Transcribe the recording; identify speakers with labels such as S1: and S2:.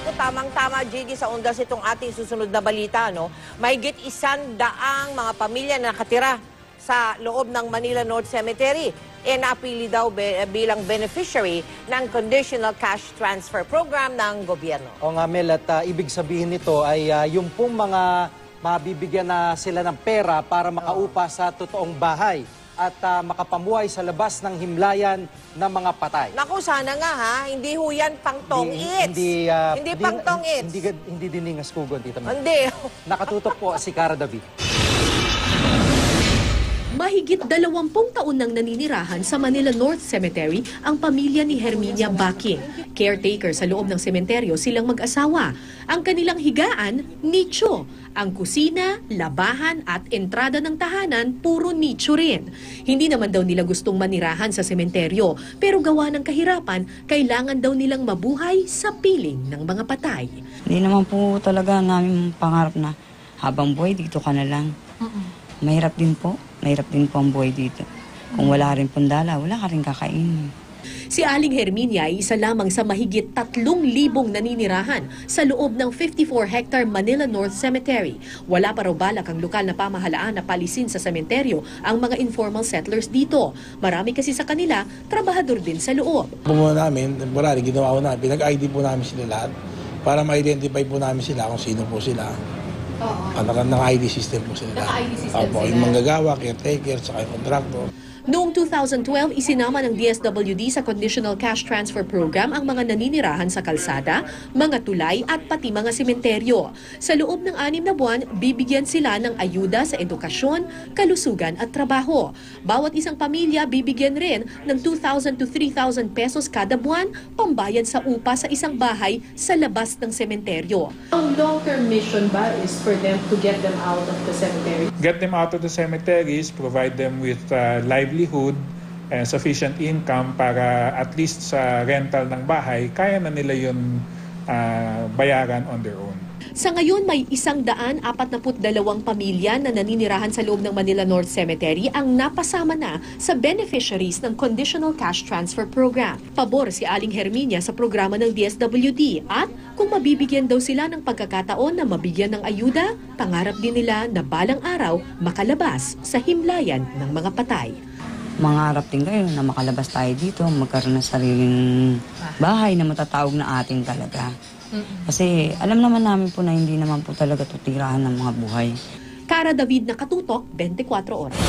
S1: Naku, tamang-tama, JD, sa undas itong ating susunod na balita, no? Mahigit 100 mga pamilya na nakatira sa loob ng Manila North Cemetery napili daw bilang beneficiary ng Conditional Cash Transfer Program ng gobyerno.
S2: O nga, Mel, at ibig sabihin nito ay yung pong mga mabibigyan na sila ng pera para makaupa sa totoong bahay at makapamuhay sa labas ng himlayan ng mga patay.
S1: Naku, sana nga ha, hindi ho yan pang tong-its. Hindi pang tong-its.
S2: Hindi diningas kugon, Tita Mel.
S1: Hindi.
S2: Nakatutok po si Cara David.
S3: Mahigit 20 taon nang naninirahan sa Manila North Cemetery ang pamilya ni Herminia Baking. Caretaker sa loob ng sementeryo silang mag-asawa. Ang kanilang higaan, nicho. Ang kusina, labahan at entrada ng tahanan, puro nicho rin. Hindi naman daw nila gustong manirahan sa sementeryo, pero gawa ng kahirapan, kailangan daw nilang mabuhay sa piling ng mga patay.
S4: Hindi naman po talaga namin pangarap na habang buhay dito ka na lang. Mahirap din po. Mahirap din po ang buhay dito. Kung wala rin pundala, wala ka rin kakainin.
S3: Si Aling Herminia ay isa lamang sa mahigit 3,000 naninirahan sa loob ng 54-hectare Manila North Cemetery. Wala pa raw balak ang lokal na pamahalaan na palisin sa sementeryo ang mga informal settlers dito. Marami kasi sa kanila, trabahador din sa loob.
S5: Bumuha namin, temporary, ginawa ko na, pinag-ID po namin sila lahat para ma-identify po namin sila kung sino po sila. Naka-ID system po sila.
S3: Naka-ID system
S5: sila. Yung manggagawa, caretaker, saka yung contractor.
S3: Noong 2012, isinama ng DSWD sa Conditional Cash Transfer Program ang mga naninirahan sa kalsada, mga tulay at pati mga sementeryo. Sa loob ng 6 na buwan, bibigyan sila ng ayuda sa edukasyon, kalusugan at trabaho. Bawat isang pamilya bibigyan rin ng 2,000 to 3,000 pesos kada buwan, pambayad sa upa sa isang bahay sa labas ng sementeryo.
S6: Ang long-term mission ba is for them to get them out of the cemetery?
S7: Get them out of the cemeteries, provide them with livelihood and sufficient income para at least sa rental ng bahay, kaya na nila yun bayaran on their own.
S3: Sa ngayon, may 142 pamilya na naninirahan sa loob ng Manila North Cemetery ang napasama na sa beneficiaries ng Conditional Cash Transfer Program. Pabor si Aling Herminia sa programa ng DSWD at kung mabibigyan daw sila ng pagkakataon na mabigyan ng ayuda, pangarap din nila na balang araw makalabas sa himlayan ng mga patay.
S4: Mangarap din kayo na makalabas tayo dito, magkaroon ng sariling bahay na matatawag na ating talaga. Kasi alam naman namin po na hindi naman po talaga tutirahan ng mga buhay.
S3: Cara David, Nakatutok, 24 Oras.